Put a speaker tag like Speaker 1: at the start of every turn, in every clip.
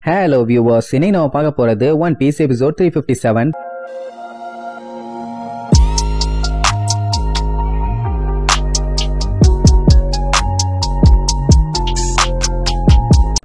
Speaker 1: Hello viewers, இன்னைக்கு நாம பார்க்க போறது One Piece episode 357.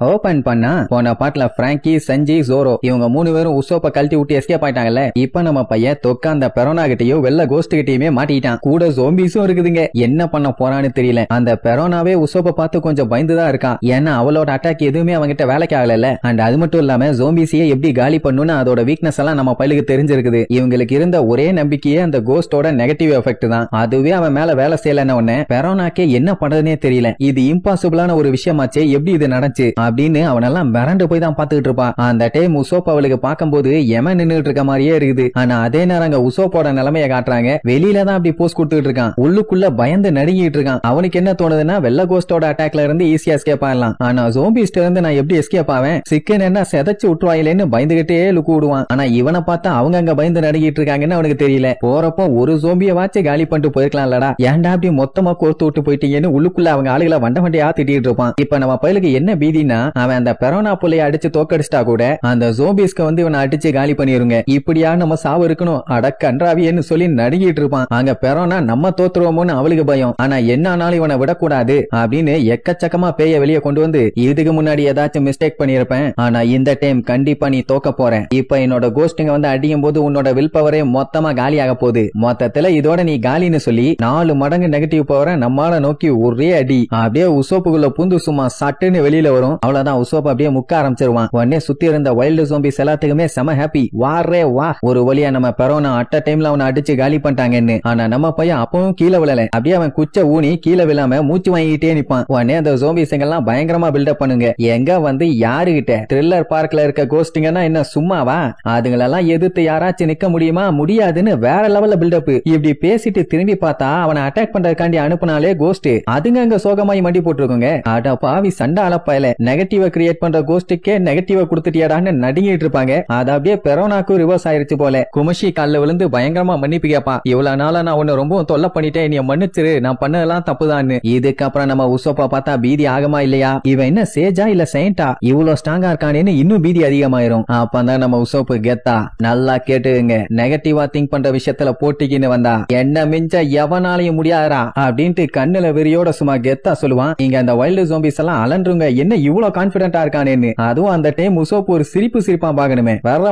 Speaker 1: ஓபன் பண்ணா போன பாட்டுல பிராங்கி, சஞ்சி, ஜோரோ இவங்க மூணு பேரும் உசோப்ப கழட்டி விட்டு எஸ்கேப் ஆயிட்டாங்கல்ல. இப்ப நம்ம பையன் தொக்க அந்த பெரோனா கிட்டயோ வெள்ள கோஸ்ட் கிட்டயுமே மாட்டிட்டான். கூட ஜோம்பிஸும் இருக்குதுங்க. என்ன பண்ண போறான்னு தெரியல. அந்த பெரோனாவே உசோப்ப பார்த்து கொஞ்சம் பயந்துதான் இருக்கான். ஏன்னா அவளோட அட்டாக் எதுவுமே அவங்கிட்ட வேலைக்கு ஆகல. அண்ட் அது மட்டும் இல்லாம ஜோம்பிஸையே எப்படி காலி பண்ணுன்னு அதோட வீக்னஸ் எல்லாம் நம்ம பையலுக்கு தெரிஞ்சிருக்குது. இவங்களுக்கு இருந்த ஒரே நம்பிக்கையே அந்த கோஸ்டோட நெகட்டிவ் எஃபெக்ட் தான். அதுவே அவன் மேல வேலை செய்யலன்னு உடனே பெரோனாக்கே என்ன பண்றதுனே தெரியல. இது இம்பாசிபிளான ஒரு விஷயமாச்சே, எப்படி இது நடந்துச்சு அப்படின்னு அவனெல்லாம் மிரண்டு போய் தான் பாத்துக்கிட்டு இருப்பான். அந்த டைம் உசோப் அவளுக்கு பார்க்கும்போது எமன் நின்னுட்டு இருக்க மாதிரியே இருக்குது. ஆனா அதே நேரம் அங்க உசோப்போட நிலைமைய காட்டுறாங்க. வெளியில தான் அப்படி போஸ்ட் கொடுத்துட்டு இருக்கான். உள்ளுக்குள்ள பயந்து நடுங்கிட்டு இருக்கான். அவனுக்கு என்ன தோணுதுன்னா வெள்ள கோஸ்டோட அட்டாக்ல இருந்து ஈஸியா எஸ்கேப் ஆகலாம். ஆனா ஜோம்பிஸ்ட இருந்து நான் எப்படி எஸ்கேப் ஆவேன், சிக்கன் என்ன செதச்சு விட்டுவாயிலேன்னு பயந்துகிட்டே லுக்கு விடுவான். ஆனா இவனை பார்த்தா அவங்க அங்க பயந்து நடுங்கிட்டு இருக்காங்கன்னு அவனுக்கு தெரியல. போறப்போ ஒரு ஜோம்பிய வாச்சு காலி பண்ணிட்டு போயிருக்கலாம்லடா, ஏன்டா அப்படி மொத்தமா கோர்த்து விட்டு போயிட்டீங்கன்னு உள்ளுக்குள்ள அவங்க ஆளுகளை வண்டையா திட்டிட்டு இருப்பான். இப்ப நம்ம பையலுக்கு என்ன பீதினா அவன் அந்த பெரோனா புள்ளைய அடிச்சு தோக்கடிச்சிட்டா கூட அந்த ஜோம்பிஸ்க்கு வந்து இவனை அடிச்சு காலி பண்ணிருங்க. இப்படியா நம்ம சாவு இருக்கணும் அடக்கன்றாவியன்னு சொல்லி நடுங்கிட்டு இருப்பான். அங்க பெரோனா நம்ம தோத்துருவோமோன்னு அவளுக்கு பயம். ஆனா என்ன ஆனாலும் இவனை விடக்கூடாது அப்படின்னு எக்கச்சக்கமா பேய வெளியே கொண்டு வந்து இதுக்கு முன்னாடி ஏதாச்சும் மிஸ்டேக் பண்ணிருப்பேன், ஆனா இந்த டைம் கண்டிப்பா நீ தோக்க போற. இப்ப என்னோட கோஸ்டிங்க வந்து அடிக்கும் போது உன்னோட வில் பவரே மொத்தமா காலியாக போகுது. மொத்தத்துல இதோட நீ காலின்னு சொல்லி 4 மடங்கு நெகட்டிவ் பவரை நம்மால நோக்கி ஒரே அடி. அப்படியே உசோப்புக்குள்ள பூந்து சும்மா சட்டுன்னு வெளியில வரும். அவ்வளவுதான், உசோப் அப்படியே முக்க ஆரம்பிச்சிருவான். உடனே சுத்தி இருந்த வைல்டு ஜோம்பிஸ் எல்லாத்துக்குமே செம ஹாப்பி. வாரே வா, ஒரு வழியா நம்ம பெரோனா அட்ட டைம்ல அவனை அடிச்சு காலி பண்ணிட்டாங்கன்னு. ஆனா நம்ம பையன் அப்பவும் கீழே விழல. அப்படியே அவன் குச்ச ஊனி கீழே விழாம மூச்சு வாங்கிட்டே நிப்பான். உடனே அந்த ஜோம்பிஸ் எல்லாம் பயங்கரமா பில்டப் பண்ணுங்க. எங்க வந்து யாருகிட்ட த்ரில்லர் பார்க்ல இருக்க கோஸ்டிங்கன்னா என்ன சும்மாவா, அதுங்களெல்லாம் எதிர்த்து யாராச்சும் நிக்க முடியுமா, முடியாதுன்னு வேற லெவல்ல பில்டப். இப்படி பேசிட்டு திரும்பி பார்த்தா அவனை அட்டாக் பண்றதுக்காண்டி அனுப்புனாலே கோஸ்ட் அதுங்க அங்க சோகமாய் மண்டி போட்டுருக்குங்க. அட பாவி சண்டை அளப்பாயில நெகட்டிவ கிரியேட் பண்ற கோஸ்டுக்கே நெகட்டிவ கொடுத்துட்டியாடான்னு நடுங்கிட்டு இருப்பாங்க. அது அப்படியே பெரோனாக்கு ரிவர்ஸ் ஆயிருச்சு போல. குமஷி கால்ல விழுந்து பயங்கரமா மன்னிப்பு கேப்பா. இவ்வளவு நாளா நான் உன்னை ரொம்ப தொல்லை பண்ணிட்டேன், நீ மன்னிச்சிரு, நான் பண்ணதெல்லாம் தப்புதான்னு. இதுக்கப்புறம் நம்ம உசோப்பா பார்த்தா பீதி ஆகமா இல்லையா, இவன் என்ன சேஜா இல்ல செயின்டா இவ்வளவு ஸ்ட்ராங்கா இருக்கானேன்னு இன்னும் பீதி அதிகமாயிரும். அப்பதான் நம்ம உசோப்பு கெத்தா நல்லா கேட்டுங்க, நெகட்டிவா திங்க் பண்ற விஷயத்துல போட்டிக்கின்னு வந்தா என்ன மிஞ்ச எவனாலையும் முடியாதா அப்படின்ட்டு கண்ணுல வெறியோட சும்மா கெத்தா சொல்லுவான். இங்க அந்த வைல்டு ஜோம்பிஸ் எல்லாம் அலன்றுங்க, என்ன இவ்வளவு கான்பிடென்டா இருக்கானேன்னு. அதுவும் அந்த டைம் உசோப் ஒரு சிரிப்பா பாக்கணுமே, வர்ற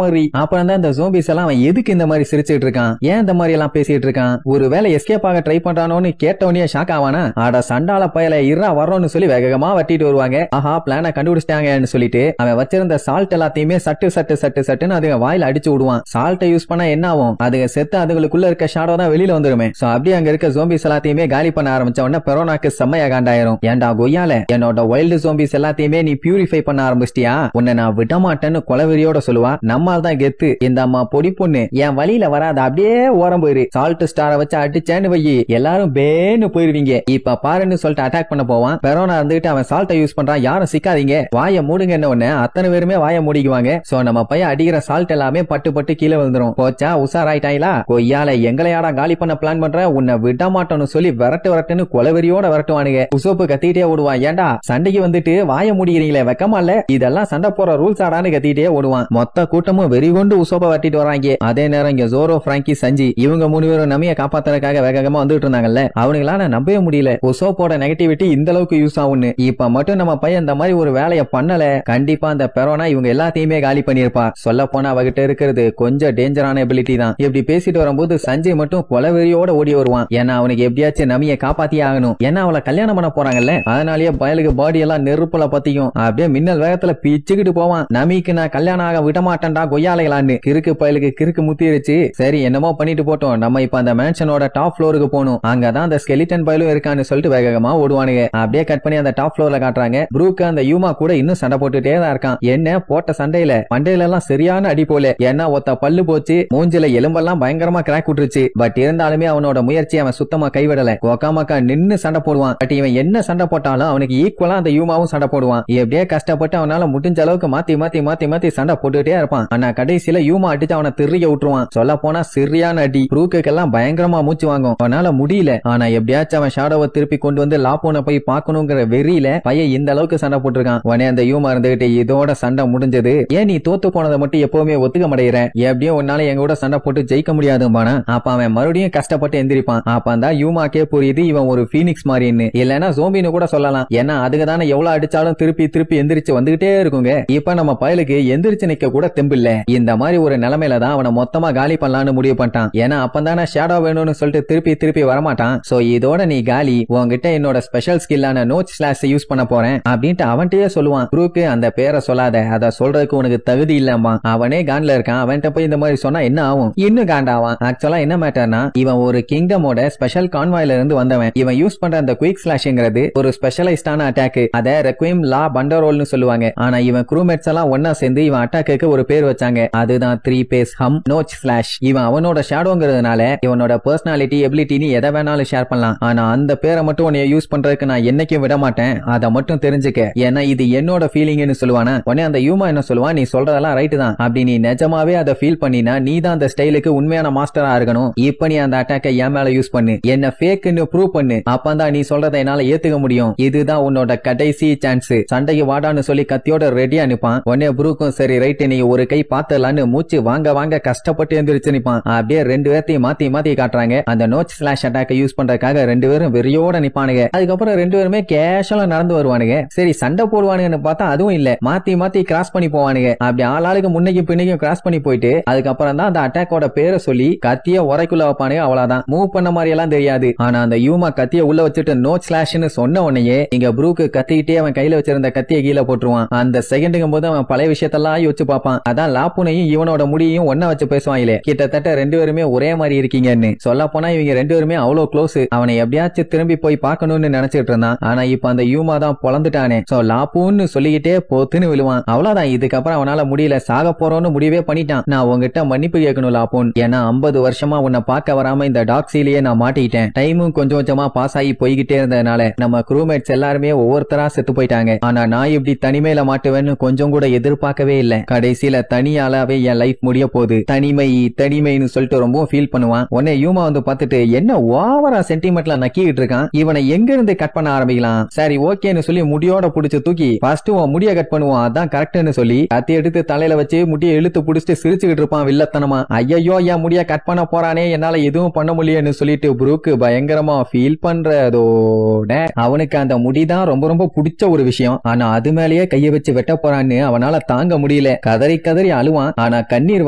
Speaker 1: மாதிரி. அப்புறம் தான் இந்த ஜோம்பிஸ் எல்லாம் அவன் எதுக்கு இந்த மாதிரி சிரிச்சிட்டு இருக்கான், ஏன் இந்த மாதிரி எல்லாம் பேசிட்டு இருக்கான், ஒருவேளை எஸ்கேப் ஆக ட்ரை பண்றானோன்னு கேட்டவனே ஷாக் ஆவானா. ஆட சண்டால பயல இருறா வர்றோம்னு சொல்லி வேகமா வட்டிட்டு வருவாங்க. ஆஹா பிளான கண்டுபிடிச்சிட்டாங்கன்னு சொல்லிட்டு அவன் வச்சிருந்த சால்ட் எல்லாத்தையுமே சட்டுன்னு அதுங்க வாயில அடிச்சு விடுவான். சால்ட்டை யூஸ் பண்ணா என்ன ஆகும், அதுங்க செத்து அதுங்களுக்குள்ள இருக்க ஷாடோ தான் வெளியில வந்துருமே. சோ அப்படியே அங்க இருக்க ஜோம்பிஸ் எல்லாத்தையுமே காலி பண்ண ஆரம்பிச்ச உடனே பெரோனாக்கு செம்மையா காண்டாயிரும். ஏன்டா கொய்யால என்னோட வைல்டு ஜோம்பிஸ் எல்லாத்தையுமே நீ பியூரிஃபை பண்ண ஆரம்பிச்சிட்டியா, உன்னை நான் விடமாட்டேன்னு கொலவெறியோட சொல்லுவா. நம்மால் தான் கெத்து, இந்த அம்மா பொடி பொண்ணு என் வழியில வராது, அப்படியே ஓரம் போயிரு, சால்ட் ஸ்டாரை வச்சு அடிச்சேன்னு வை எல்லாரும் பேன்னு போயிருவீங்க, இப்ப பாருன்னு சொல்லிட்டு அட்டாக் பண்ண போவான். பெரோனா இருந்துட்டு அவன் சால்ட்டை யூஸ் பண்றான், யாரும் சிக்காதீங்க வாய மூடுங்க உடனே அத்தனை பேருமே வாய மூடிக்குவாங்க. சோ நம்ம பையன் அடிக்கிற சால்ட் எல்லாமே பட்டு கீழே வந்துடும். போச்சா உசாராயிட்டாங்களா, கொய்யால எங்களையாடா காலி பண்ண பிளான் பண்ற, உன்னை விட மாட்டோன்னு சொல்லி விரட்டுன்னு கொலவெறியோட விரட்டுவானுங்க. உசோப்பு கத்திட்டே ஓடுவான். ஏண்டா சண்டைக்கு வந்துட்டு வாய முடிக்கிறீங்களே வெக்கமா இல்ல, இதெல்லாம் சண்டை போற ரூல்ஸ் ஆடான்னு கத்திட்டே ஓடுவான். மொத்த கூட்டமும் வெறி கொண்டு உசோப்ப வட்டிட்டு வராங்க. அதே நேரம் இங்க ஜோரோ, பிராங்கி, சஞ்சி இவங்க 3 பேரும் நம்பிய காப்பாத்துறதுக்காக வேகமா வந்துட்டு இருந்தாங்கல்ல, அவனுங்களால நம்பவே முடியல உசோப்போட நெகட்டிவிட்டி இந்த அளவுக்கு யூஸ் ஆகும்னு. இப்ப மட்டும் நம்ம பையன் இந்த மாதிரி ஒரு வேலைய பண்ணல, கண்டிப்பா அந்த பெரோனா இவங்க எல்லாத்தையுமே காலி பண்ணிருப்பா. சொல்ல போனா அவகிட்ட இருக்கிறது கொஞ்சம் டேஞ்சரான எபிலிட்டி தான். இப்படி பேசிட்டு வரும்போது சஞ்சய் மட்டும் கொலவெறியோட ஓடி வருவான். ஏன்னா அவனுக்கு எப்படியாச்சும் நமிய காப்பாத்தியே ஆகணும். ஏன்னா அவளை கல்யாணம் பண்ண போறாங்கல்ல, அதனாலேயே பயலுக்கு பாடி எல்லாம் நெருப்புல பத்தியும் அப்படியே மின்னல் வேகத்துல பிச்சுக்கிட்டு போவான். நமிக்கு நான் கல்யாணம் ஆக விட மாட்டேன்டா கொய்யாலைகளான்னு. கிறுக்கு பயலுக்கு கிறுக்கு முத்திருச்சு. சரி என்னமோ பண்ணிட்டு போட்டோம், நம்ம இப்ப அந்த மேன்ஷனோட டாப் ஃப்ளோருக்கு போகணும், அங்கதான் அந்த ஸ்கெலிட்டன் பயலும் இருக்கான்னு சொல்லிட்டு வேகமா ஓடுவானுங்க. அப்படியே கட் பண்ணி அந்த டாப் ஃப்ளோர்ல காட்டுறாங்க. ப்ரூக்கு அந்த யூமா கூட இன்னும் சண்டை போட்டுட்டே தான் இருக்கான். என்ன போட்ட சண்டையில பண்டையில எல்லாம் சரியான அடி போல, ஏன்னா ஒத்த பல்லு போச்சு, மூஞ்சில எலும்பெல்லாம் பயங்கரமா கிராக் விட்டுருச்சு. பட் இருந்தாலுமே அவனோட முயற்சி அவன் சுத்தமா கைவிடல. கோகாமாக்கா நின்னு சண்டை போடுவான். பட் இவன் என்ன சண்டை போட்டாலும் அவனுக்கு ஈக்குவலா அந்த யூமாவும் யூமாவும் சண்டை போடுவான். எப்படியே கஷ்டப்பட்டு அவனால முடிஞ்ச அளவுக்கு மாத்தி சண்டை போட்டுட்டே இருப்பான். ஆனா கடைசியில யூமா அடிச்சு அவனை திருக்க விட்டுருவான். சொல்ல போனா சரியான அடி. ப்ரூக்குக்கெல்லாம் பயங்கரமா மூச்சு வாங்கும். அவனால முடியல. ஆனா எப்படியாச்சும் அவன் ஷாடோவை திருப்பி கொண்டு வந்து லாப்போனை போய் பார்க்கணுங்கிற வெறியில பையன் இந்த அளவுக்கு சண்டை போட்டிருக்கான். உடனே அந்த யூமா இருந்துகிட்டு இதோட சண்டை முடிஞ்சது, ஏன் நீ தோத்து போனதை மட்டும் எப்பவுமே ஒத்துக்க மாட்டேங்கிற, எப்படியும் உன்னால எங்க கூட சண்டை போட்டு ஜெயிக்க முடியாதும்பானா. அப்ப அவன் மறுபடியும் கஷ்டப்பட்டு எந்திரிப்பான். அப்ப அந்த யூமாக்கே புரியுது இவன் ஒரு பீனிக்ஸ் மாதிரின்னு, இல்லன்னா ஜோம்பின்னு கூட சொல்லலாம். ஏன்னா அதுக்கு தானே எவ்வளவு அடிச்சாலும் திருப்பி எந்திரிச்சு வந்துகிட்டே இருக்குங்க. இப்ப நம்ம பயலுக்கு எந்திரிச்சு நிக்க கூட தெம்பில்ல. இந்த மாதிரி ஒரு நிலைமையில தான் அவனை மொத்தமா காலி பண்ணலான்னு முடிவு பண்ணிட்டான். ஏன்னா அப்பதானே ஷேடோ வேணும்னு சொல்லிட்டு திருப்பி வரமாட்டான். சோ இதோட நீ காலி, உன்கிட்ட என்னோட ஸ்பெஷல் ஸ்கில்லான நோட் ஸ்லாஷ் யூஸ் பண்ண போறேன் அப்படின்ட்டு அவன்கிட்டயே சொல்லுவான். ப்ரூக்கு அந்த பேரை சொல்லாத, அத சொல்றதுக்கு உனக்கு தகுதி இல்லம்மா. அவனே கான்ல இருக்கான். அவன்கிட்ட போய் இந்த மாதிரி சொன்னா என்ன ஆகும்? இன்னும் காண்டாவான். ஆக்சுவலா என்ன மேட்டர்னா, இவன் ஒரு கிங்டமோட ஸ்பெஷல் கான்வாயில இருந்து வந்தவன். இவன் யூஸ் பண்ற அந்த குயிக் ஸ்லாஷ்ங்கிறது ஒரு ஸ்பெஷலைஸ்டான அட்டாக். அத ரெக்வீம் லா பண்டரோல்னு சொல்லுவாங்க. ஆனா இவன் க்ரூமேட்ஸ் எல்லாம் ஒன்னா சேர்ந்து இவன் அட்டாக்கு ஒரு பேர் வச்சாங்க. அதுதான் 3 பேஸ் ஹம் நோச் ஸ்லாஷ். இவன் அவனோட ஷேடோங்கிறதுனால இவனோட பர்சனாலிட்டி எபிலிட்டின்னு எதை வேணாலும் ஷேர் பண்ணலாம். ஆனா அந்த பேரை மட்டும் உன்னை யூஸ் பண்றதுக்கு நான் என்னைக்கும் விட மாட்டேன். அதை மட்டும் தெரிஞ்சுக்க, ஏன்னா இது என்னோட ஃபீலிங்னு சொல்லுவானா. உடனே அந்த யூமா என்ன சொல்லுவான், நீ சொல்றதெல்லாம் ரைட் தான். அப்படி நீ நிஜமாவே அதை ஃபீல் பண்ணினா நீ தான் அந்த ஸ்டைலுக்கு உண்மையான மாஸ்டரா இருக்கணும். இப்ப நீ அந்த அட்டாக்கை என் மேல யூஸ் பண்ணு, என்ன ஃபேக்னு ப்ரூவ் பண்ணு. அப்பதான் நீ சொல்றதை என்னால ஏத்துக்க முடியும். இதுதான் உன்னோட கடைசி சான்ஸ். சண்டைக்கு வாடான்னு சொல்லி கத்தியோட ரெடியா நிப்பான். உடனே ப்ரூக்கும் சரி ரைட் நீ ஒரு கை பாத்தலான்னு மூச்சு வாங்க கஷ்டப்பட்டு எந்திரிச்சு நிப்பான். அப்படியே ரெண்டு பேர்த்தையும் மாத்தி காட்டுறாங்க. அந்த நோச் ஸ்லாஷ் அட்டாக்கை யூஸ் பண்றதுக்காக ரெண்டு பேரும் வெறியோட நிப்பானுங்க. அதுக்கப்புறம் ரெண்டு பேருமே கேஷுவலா நடந்து வருவானுங்க. சரி சண்டை போடுவானுங்கன்னு பார்த்தா அதுவும் இல்ல, மாத்தி கிராஸ் பண்ணி போவானுங்க. அப்படி ஆளாளுக்கு முன்னைக்கும் பின்னைக்கும் கிராஸ் பண்ணி போயிட்டு அதுக்கப்புறம் தான் அந்த அட்டாக்கோட பேரை சொல்லி கத்திய உரைக்குள்ள வைப்பானுங்க. அவ்வளவுதான். மூவ் பண்ண மாதிரி எல்லாம் தெரியாது. ஆனா அந்த யூமா கத்திய உள்ள வச்சுட்டு நோச் ஸ்லாஷ்னு சொன்ன உடனே இங்க ப்ரூக்கு கத்திக்கிட்டே அவன் கையில வச்சிருந்த கத்திய கீழே போட்டுருவான். அந்த செகண்டுக்கும் போது அவன் பழைய விஷயத்தெல்லாம் யோசிச்சு பார்ப்பான். அதான் லாப்புனையும் இவனோட முடியையும் ஒன்னா வச்சு பேசுவாங்களே, கிட்டத்தட்ட ரெண்டு பேருமே ஒரே மாதிரி இருக்கீங்கன்னு. சொல்ல போனா இவங்க ரெண்டு பேருமே அவ்வளவு க்ளோஸ். அவனை எப்படியாச்சும் திரும்பி போய் பார்க்கணும்னு நினைச்சிட்டு இருந்தான். ஆனா இப்ப அந்த யூமா தான் பொழந்துட்டானே. சோ லாப்புன்னு சொல்லிக்கிட்டே போத்துன்னு விழுவான். அவ்வளவுதான். இதுக்கப்புறம் அவனால முடியல, சாக போறோம்னு முடிவே பண்ணிட்டான். நான் உங்ககிட்ட மன்னிப்பு கேட்கணும் லாப்பூன். ஏன்னா 50 வருஷமா உன்னை பார்க்க வராம இந்த டாக்ஸிலேயே நான் மாட்டிக்கிட்டேன். டைமும் கொஞ்சமா பாஸ் ஆகி போய்கிட்டே இருந்ததுனால நம்ம க்ரூமேட்ஸ் எல்லாருமே ஒவ்வொருத்தரா செத்து போயிட்டாங்க. ஆனா நான் இப்படி தனிமையில மாட்டுவேன்னு கொஞ்சம் கூட எதிர்பார்க்கவே இல்ல. கடைசியில தனியாலாவே என் லைஃப் முடிய போகுது. தனிமைன்னு சொல்லிட்டு ரொம்ப ஃபீல் பண்ணுவான். உடனே யூமா வந்து பார்த்துட்டு என்ன ஓவரா சென்டிமெண்ட்ல நக்கிட்டு இருக்கான், இவனை எங்க இருந்து கட் பண்ண ஆரம்பிக்கலாம். சரி ஓகேன்னு சொல்லி முடியோட புடிச்சு தூக்கி ஃபர்ஸ்ட் உன் முடிய கட் பண்ணுவான், அதான் கரெக்ட்னு சொல்லி கத்தி எடுத்து தலையில வச்சு முடிய இழுத்து புடிச்சிட்டு சிரிச்சுக்கிட்டு இருப்பான் வில்லத்தனமா. ஐயோ என் முடிய கட் பண்ண போறானே, என்னால எதுவும் பண்ண முடியலன்னு சொல்லிட்டு ப்ரூக்கு பயங்கரமா ஃபீல் பண்றதோட அவனுக்கு அந்த முடிதான் ரொம்ப பிடிச்ச ஒரு விஷயம். ஆனா அது மேலேயே கைய வச்சு வெட்ட போறான்னு அவனால தாங்க முடியல. கதறி அழுவான். ஆனா கண்ணீர்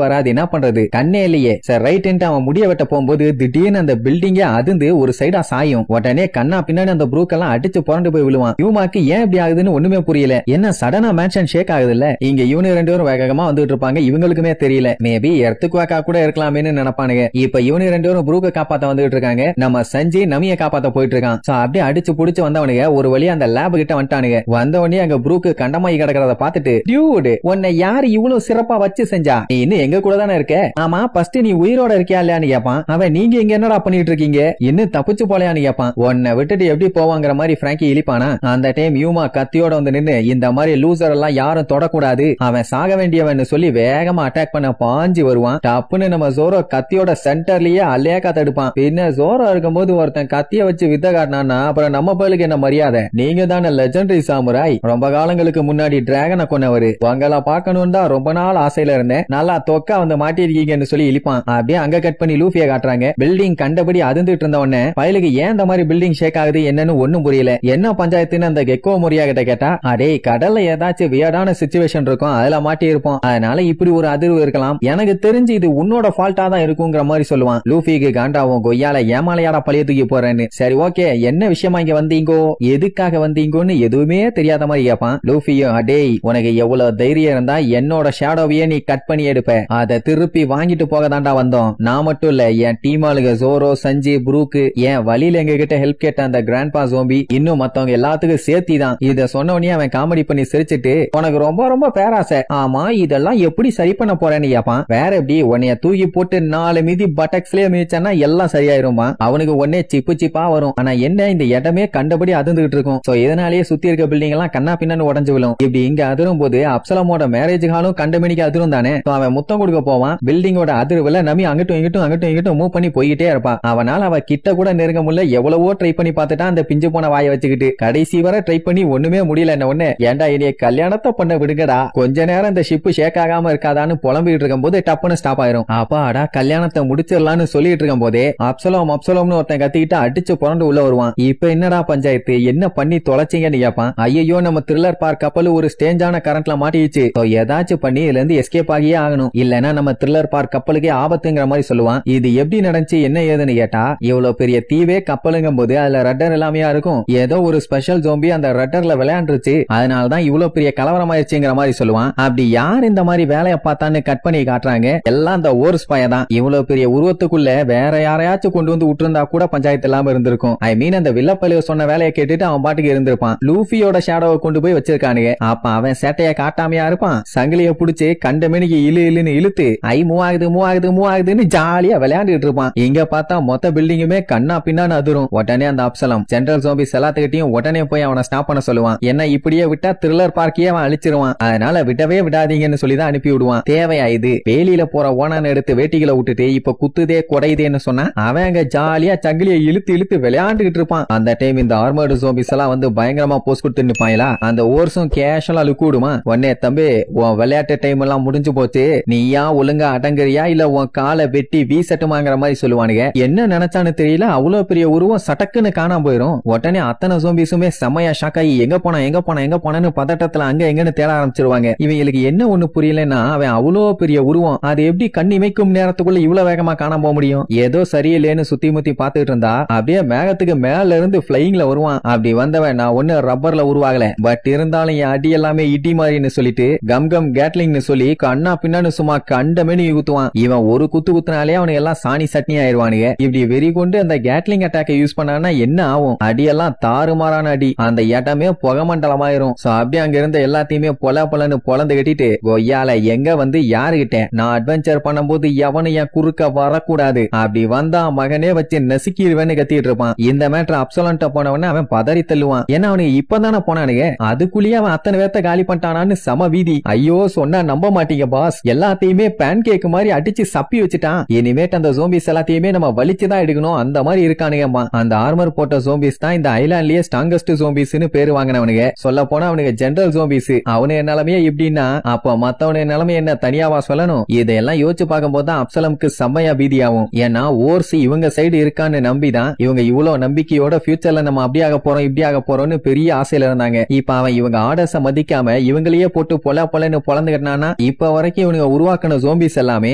Speaker 1: வராது. என்ன பண்றது, கண்ணே இல்லையே. சரி ரைட் அவன் முடிய வெட்ட போகும்போது திடீர்னு அந்த பில்டிங்கே அதிர்ந்து ஒரு சைடா சாயும். உடனே கண்ணா பின்னாடி அந்த ப்ரூக் எல்லாம் அடிச்சு புரண்டு போய் விழுவான். யூமாக்கு ஏன் இப்படி ஆகுதுன்னு ஒண்ணுமே புரியல. என்ன சடனா மேன்ஷன் ஷேக் ஆகுது இல்ல. இங்க இவனு ரெண்டு பேரும் வேகமா வந்துட்டு இருப்பாங்க. இவங்களுக்குமே தெரியல. மேபி எர்த்துக்குவாக்கா கூட இருக்கலாமேன்னு நினைப்பானுங்க. இப்ப இவனு ரெண்டு பேரும் ப்ரூக்க காப்பாத்த வந்துட்டு இருக்காங்க. நம்ம சஞ்சி நமிய காப்பாத்த போயிட்டு இருக்கான். சோ அப்படியே அடிச்சு புடிச்சு வந்தவனுங்க ஒரு வழியா அந்த லேப் கிட்ட வந்துட்டானுங்க. வந்தவனே அங்க ப்ரூக்கு கண்டமாயி கிடக்கிறத பாத்துட்டு, டியூட் உன்னை யாரு இவ்வளவு சிறப்பா வச்சு செஞ்சா, நீ இன்னும் எங்க கூட தானே இருக்க. ஆமா ஃபர்ஸ்ட் நீ உயிரோட இருக்கியா இல்லையான்னு கேப்பான். அவன் நீங்க இங்க என்னடா பண்ணிட்டு இருக்கீங்க, இன்னும் தப்பிச்சு போலையான்னு கேப்பான். உன்னை விட்டுட்டு எப்படி போவாங்கிற மாதிரி பிராங்கி இழிப்பானா. அந்த டைம் யூமா கத்தியோட வந்து நின்னு இந்த மாதிரி லூசர் எல்லாம் யாரும் தொடக்கூடாது, அவன் சாக வேண்டியவன் சொல்லி வேகமா அட்டாக் பண்ண பாஞ்சு வருவான். டப்புன்னு நம்ம ஜோரோ கத்தியோட சென்டர்லயே அல்லையா தடுப்பான். பின்ன ஜோரோ இருக்கும்போது ஒருத்தன் கத்திய வச்சு வித்த காட்டினான்னா அப்புறம் நம்ம பேருக்கு என்ன மரியாதை. நீங்க தானே லெஜெண்டரி சாமுராய், ரொம்ப காலங்களுக்கு முன்னாடி டிராகனை கொன்னவரு, உங்களை பார்க்கணும் தான் ரொம்ப நாள் ஆசையில இருந்தேன், நல்லா தொக்கா வந்து மாட்டிருக்கீங்கன்னு சொல்லி இழிப்பான். அப்படியே அங்க கட் பண்ணி லூஃபிய காட்டுறாங்க. பில்டிங் கண்டபடி அதிர்ந்துட்டு இருந்த உடனே பயலுக்கு ஏன் இந்த மாதிரி பில்டிங் ஷேக் ஆகுது என்னன்னு ஒண்ணும் புரியல. என்ன பஞ்சாயத்துன்னு அந்த கெக்கோ முரியா கிட்ட கேட்டா, அடே கடல்ல ஏதாச்சும் வியர்டான சிச்சுவேஷன் இருக்கும், அதுல மாட்டி இருப்போம், அதனால இப்படி ஒரு அதிர்வு இருக்கலாம், எனக்கு தெரிஞ்சு இது உன்னோட ஃபால்ட்டா தான் இருக்குங்கிற மாதிரி சொல்லுவான். லூஃபிக்கு காண்டாவும் கொய்யால ஏமாலையாடா பழைய தூக்கி போறேன்னு. சரி ஓகே என்ன விஷயமா இங்க வந்தீங்கோ, எதுக்காக வந்தீங்கன்னு எதுவுமே தெரியாத மாதிரி கேட்பான். லூஃபியும் அடே உனக்கு எவ்வளவு தைரியம் இருந்தா என்னோட ஷேடோவையே நீ கட் பண்ணி எடுப்ப, அதை திருப்பி வாங்கிட்டு போக தாண்டா வந்தோம். நான் மட்டும் இல்ல என் டீம் ஆளுங்க ஜோரோ சஞ்சி ப்ரூக்கு என் வழியில எங்க கிட்ட ஹெல்ப் கேட்ட அந்த கிராண்ட்பா ஜோம்பி இன்னும் மத்தவங்க எல்லாத்துக்கும் சேர்த்தி தான். இத சொன்ன உடனே அவன் காமெடி பண்ணி சிரிச்சிட்டு உனக்கு ரொம்ப பேராசை, ஆமா இதெல்லாம் எப்படி சரி பண்ண போறேன்னு கேப்பான். வேற எப்படி உன்னைய தூக்கி போட்டு 4 மிதி பட்டக்ஸ்லயே மிதிச்சானா எல்லாம் சரியாயிருமா. அவனுக்கு உடனே சிப்பா வரும். ஆனா என்ன இந்த இடமே கண்டபடி அதிர்ந்துகிட்டு இருக்கும். சோ இதனாலேயே சுத்தி இருக்க பில்டிங் எல்லாம் கண்ணா பின்னான்னு உடஞ்சு விழும். இப்படி இங்க அதிரும் போது அப்சலமோட மேரேஜ் ஹாலும் கண்டமேனிக்கு அதிரும் தானே. அவன் முத்தம் கொடுக்க போவான். பில்டிங்கோட அதிர்வுல நமி அங்கிட்டும் இங்கிட்டும் மூவ் பண்ணி போயிட்டே இருப்பா. அவனால அவ கிட்ட கூட நெருங்க முடியல. எவ்வளவோ ட்ரை பண்ணி பார்த்துட்டா அந்த பிஞ்சு போன வாயை வச்சுக்கிட்டு. கடைசி வரை ட்ரை பண்ணி ஒண்ணுமே முடியல. என்ன ஒண்ணு ஏன்டா இனிய கல்யாணத்தை பண்ண விடுங்கடா, கொஞ்ச நேரம் இந்த ஷிப் ஷேக் ஆகாம இருக்காதான்னு புலம்பிட்டு இருக்கும் போது டப்புன்னு ஸ்டாப் ஆயிரும். அப்பாடா கல்யாணத்தை முடிச்சிடலான்னு சொல்லிட்டு இருக்கும் போதே அப்சலோம்னு ஒருத்தன் கத்திக்கிட்டு அடிச்சு புரண்டு உள்ள வருவான். இப்ப என்னடா பஞ்சாயத்து, என்ன பண்ணி தொலைச்சிங்கன்னு கேட்பான். ஐயோ நம்ம த்ரில்லர் பார்க் கப்பல் ஒரு ஸ்டேஞ்சான கரண்ட்ல மாட்டிடுச்சு, ஏதாச்சும் பண்ணி இதுல இருந்து எஸ்கேப் ஆகியே ஆகணும், இல்லன்னா நம்ம த்ரில்லர் பார்க் கப்பலுக்கே ஆபத்துங்கிற மாதிரி சொல்லுவான். இது எப்படி நடந்துச்சு என்ன ஏதுன்னு கேட்டா, இவ்வளவு பெரிய தீவே கப்பலுங்கும் போது அதுல ரட்டர் எல்லாமே இருக்கும். ஏதோ ஒரு ஸ்பெஷல் ஜோம்பி அந்த ரட்டர்ல விளையாண்டுருச்சு, அதனாலதான் இவ்வளவு பெரிய கலவரம் ஆயிடுச்சுங்கிற மாதிரி சொல்லுவான். அப்படி யார் இந்த மாதிரி வேலையை பார்த்தான்னு கட் பண்ணி காட்டுறாங்க. எல்லாம் அந்த ஓர்ஸ் பையதான். இவ்வளவு பெரிய உருவத்துக்குள்ள வேற யாரையாச்சும் கொண்டு வந்து விட்டுருந்தா கூட பஞ்சாயத்து இல்லாம இருந்திருக்கும். ஐ மீன் அந்த வில்லப்பள்ளிய சொன்ன வேலையை கேட்டுட்டு அவன் பாட்டுக்கு இருந்திருப்பான். லூஃபியோட ஷேடோவை கொண்டு போய் வச்சிருக்கானுங்க. அப்ப அவன் சேட்டைய காட்டாமையா இருப்பான். சங்கிலிய புடிச்சு கண்டமேனிக்கு இழுன்னு இழுத்து ஐ மூவ் ஆகுதுன்னு ஜாலியா விளையாண்டுட்டு இருப்பான். இங்க பார்த்தா மொத்த பில்டிங்குமே கண்ணா பின்னான்னு அதிரும். உடனே அந்த அப்சலம் ஜெனரல் ஜோம்பிஸ் எல்லாத்துக்கிட்டையும் உடனே போய் அவனை ஸ்டாப் பண்ண சொல்லுவான். என்ன இப்படியே விட்டா த்ரில்லர் பார்க்கையே அவன் அழிச்சிருவான், அதனால விடவே விடாதீங்கன்னு சொல்லிதான் அனுப்பி விடுவான். தேவையா இது, வேலியில போற ஓனான்னு எடுத்து வேட்டிகளை விட்டுட்டு இப்ப குத்துதே குடையுதேன்னு சொன்னா அவன் அங்க ஜாலியா சங்கிலிய இழுத்து விளையாண்டுகிட்டு இருப்பான். அந்த டைம் இந்த ஆர்மர்டு ஜோம்பிஸ் எல்லாம் வந்து பயங்கரமா போஸ்ட் கொடுத்து நிப்பாங்களா. அந்த ஓர்ஸும் கேஷுவலா லுக்கூடுமா. உடனே தம்பி உன் விளையாட்டு டைம் எல்லாம் முடிஞ்சு போச்சு, நீயா ஒழுங்கா அடங்குறியா இல்ல உன் காலை வெட்டி வீசட்டுமாங்கிற மாதிரி சொல்லுவானுங்க. என்ன நினைச்சான்னு தெரியல, அவ்வளவு பெரிய உருவம் சட்டக்குன்னு காணாம போயிரும். உடனே அத்தனை ஜோம்பிஸுமே செமையா ஷாக் ஆகி எங்க போனான்னு பதட்டத்துல அங்க எங்கன்னு தேட ஆரம்பிச்சிருவாங்க. இவங்களுக்கு என்ன ஒண்ணு புரியலன்னா, அவன் அவ்வளவு பெரிய உருவம், அது எப்படி கண் இமைக்கும் நேரத்துக்குள்ள இவ்வளவு வேகமா காணாம போக முடியும். ஏதோ சரியில்லைன்னு சுத்தி முத்தி பாத்துட்டு இருந்தா அப்படியே மேகத்துக்கு மேல இருந்து பிளைங்ல வருவான். அப்படி வந்தவன் நான் ஒண்ணு ரப்பர்ல உருவாகல, பட் இருந்தாலும் என் அடி எல்லாமே இடி மாதிரின்னு சொல்லிட்டு கம் கேட்லிங்னு சொல்லி கண்ணா பின்னான்னு சும்மா கண்டமேனி ஊத்துவான். இவன் ஒரு குத்துனாலே அவனுக்கு எல்லாம் சாணி சட்னி ஆயிருவானுங்க. இப்படி வெறி கொண்டு அந்த கேட்லிங் அட்டாக்கை யூஸ் பண்ணானா என்ன ஆகும், அடியெல்லாம் தாறுமாறான அடி, அந்த இடமே புகமண்டலமாயிரும். சோ அப்படியே அங்க இருந்த எல்லாத்தையுமே பொலன்னு பொலந்து கட்டிட்டு கொய்யால எங்க வந்து யாருகிட்ட நான் அட்வென்ச்சர் பண்ணும்போது எவனு என் குறுக்க வரக்கூடாது, அப்படி வந்தா மகனே வச்சு நசுக்கிடுவேன்னு கத்திட்டு இருப்பான். இந்த மேட்டர் அப்சலன்ட்ட போனவன அவன் பதறி தள்ளுவான். ஏன்னா அவனுக்கு இப்பதானே போனானுங்க, அதுக்குள்ளேயே அவன் அத்தனை பேர்த்த காலி பண்ணிட்டானான்னு சம வீதி. ஐயோ சொன்னா நம்ப மாட்டீங்க பாஸ், எல்லாத்தையுமே பேன் கேக் மாதிரி அடிச்சு சப்பி வச்சுட்டான். இனிமேட்டு அந்த ஜோம்பிஸ் எல்லாத்தையுமே நம்ம வலிச்சுதான் எடுக்கணும், அந்த மாதிரி இருக்கானுங்கம்மா. அந்த ஆர்மர் போட்ட ஜோம்பிஸ் தான் இந்த ஐலாண்ட்லயே ஸ்ட்ராங்கஸ்ட் ஜோம்பிஸ்னு பேரு வாங்கினவனுங்க. சொல்ல போனா அவனுக்கு ஜெனரல் ஜோம்பிஸ். அவனுடைய நிலைமையே இப்படின்னா அப்ப மத்தவனுடைய நிலைமை என்ன தனியாவா சொல்லணும். இதெல்லாம் யோசிச்சு பார்க்கும் போதுதான் அப்சலம்க்கு செம்மையா பீதியாகும். ஏன்னா ஓர்ஸ் இவங்க சைடு இருக்கான்னு நம்பிதான் இவங்க இவ்வளவு நம்பிக்கையோட ஃபியூச்சர்ல நம்ம அப்படியாக போறோம் இப்படியாக போறோம்னு பெரிய ஆசையில இருந்தாங்க. இப்ப அவன் இவங்க ஆர்டர்ஸ மதிக்காம இவங்களையே போட்டு பொலன்னு பொலந்துக்கிட்டானா இப்ப வரைக்கும் இவனுங்க உருவாக்கின ஜோம்பிஸ் எல்லாமே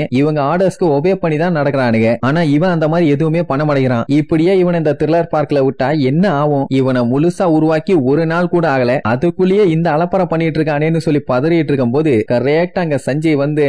Speaker 1: இவங்க ஆர்டர்ஸ்க்கு ஒபே பண்ணி தான் நடக்கிறானுங்க. ஆனா இவன் அந்த மாதிரி எதுவுமே பண்ண மாட்டேங்கிறான். இப்படியே இவன் இந்த த்ரில்லர் பார்க்ல விட்டா என்ன ஆகும், இவனை முழுசா உருவாக்கி ஒரு நாள் கூட ஆகல, அதுக்குள்ளேயே இந்த அலப்பறை பண்ணிட்டு இருக்கானேன்னு சொல்லி பதறிட்டு இருக்கும் போது கரெக்டா அங்க சஞ்சய் வந்து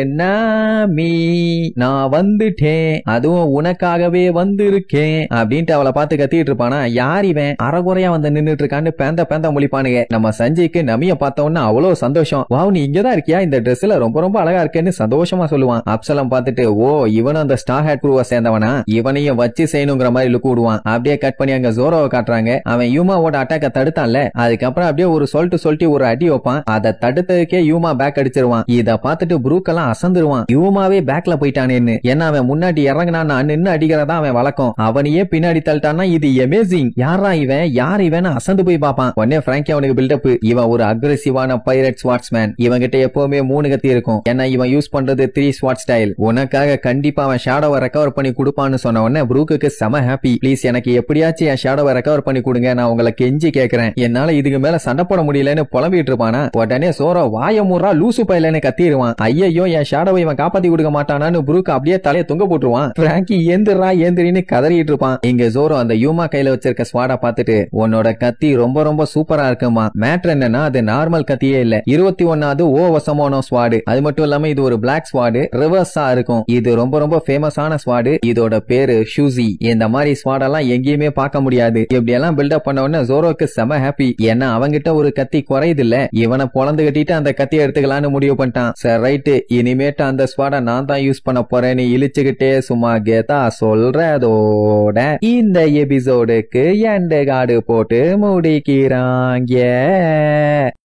Speaker 1: நான் வந்துட்டேன், அதுவும் உனக்காகவே வந்திருக்கேன் அப்படின்ட்டு அவளை பார்த்து கத்திட்டு இருப்பானா. யார் இவன் அறகுறையா வந்து நின்னுட்டு இருக்கான்னு பேந்த மொழிப்பானுங்க. நம்ம சஞ்சய்க்கு நமிய பார்த்தோம்னா அவ்வளவு சந்தோஷம். வாவ் நீ இங்கதான் இருக்கியா, இந்த ட்ரெஸ்ல ரொம்ப அழகா இருக்கேன்னு சந்தோஷமா சொல்லுவான். அப்சலம் பார்த்துட்டு ஓ இவனும் அந்த ஸ்டார் ஹேட் குரூவை சேர்ந்தவனா, இவனையும் வச்சு செய்யணுங்கிற மாதிரி லுக்கு விடுவான். அப்படியே கட் பண்ணி அங்க ஜோரோவை காட்டுறாங்க. அவன் யூமாவோட அட்டாக்க தடுத்தான்ல, அதுக்கப்புறம் அப்படியே ஒரு சொல்லிட்டு ஒரு அடி வைப்பான். அதை தடுத்ததுக்கே யூமா பேக் அடிச்சிருவான். இத பார்த்துட்டு ப்ரூக்கெல்லாம் அசந்துருவான். யூமாவே பேக்ல போயிட்டானேன்னு. ஏன்னா அவன் முன்னாடி இறங்கினா நின்னு அடிக்கிறதா அவன் வழக்கம். அவனையே பின்னாடி தள்ளிட்டான்னா இது அமேசிங், யார் இவன் அசந்து போய் பாப்பான். உடனே பிராங்கி அவனுக்கு பில்டப். இவன் ஒரு அக்ரெசிவான பைரட் ஸ்வாட்ஸ்மேன். இவன் கிட்ட எப்பவுமே 3 கத்தி இருக்கும். ஏன்னா இவன் யூஸ் பண்றது 3 ஸ்வாட் ஸ்டைல். உனக்காக கண்டிப்பா அவன் ஷேடோவை ரெக்கவர் பண்ணி கொடுப்பான்னு சொன்ன உடனே ப்ரூக்கு செம ஹாப்பி. ப்ளீஸ் எனக்கு எப்படியாச்சும் என் ஷேடோவை ரெக்கவர் பண்ணி கொடுங்க, நான் உங்களை கெஞ்சி கேட்கிறேன், என்னால இதுக்கு மேல சண்டை போட முடியலன்னு புலம்பிட்டு இருப்பானா. உடனே சோரோ வாயமுறா லூசு பையலன்னு கத்திடுவான். ஐயோ என் ஷேடோவை இவன் காப்பாத்தி கொடுக்க மாட்டானான்னு ப்ரூக் அப்படியே தலையை தொங்க போட்டுருவான். பிராங்கி ஏந்திரின்னு கதறிட்டு இருப்பான். இங்க ஜோரோ அந்த யூமா கையில வச்சிருக்க ஸ்வாட பார்த்துட்டு உன்னோட கத்தி ரொம்ப சூப்பரா இருக்குமா, மேட்டர் என்னன்னா அது நார்மல் கத்தியே இல்ல, 21வது ஓவசமான ஸ்வாடு. அது மட்டும் இல்லாம இது ஒரு பிளாக் ஸ்வாடு, ரிவர்ஸா இருக்கும். இது ரொம்ப ஃபேமஸான ஸ்வாடு. இதோட பேரு ஷூசி. இந்த மாதிரி ஸ்வாடெல்லாம் எங்கேயுமே பார்க்க முடியாது. இப்படி எல்லாம் பில்டப் பண்ண உடனே ஜோரோக்கு செம ஹாப்பி. ஏன்னா அவங்கிட்ட ஒரு கத்தி குறையுது இல்ல, இவனை பொழந்து கட்டிட்டு அந்த கத்தியை எடுத்துக்கலான்னு முடிவு பண்ணிட்டான். சரி ரைட்டு, இனிமேட்டு அந்த ஸ்வாட நான் தான் யூஸ் பண்ண போறேன்னு இழிச்சுக்கிட்டே சும்மா கேத்தா சொல்றதோட இந்த எபிசோடுக்கு எண்ட் கார்டு போட்டு முடிக்கிறான். மாட்டாங்க.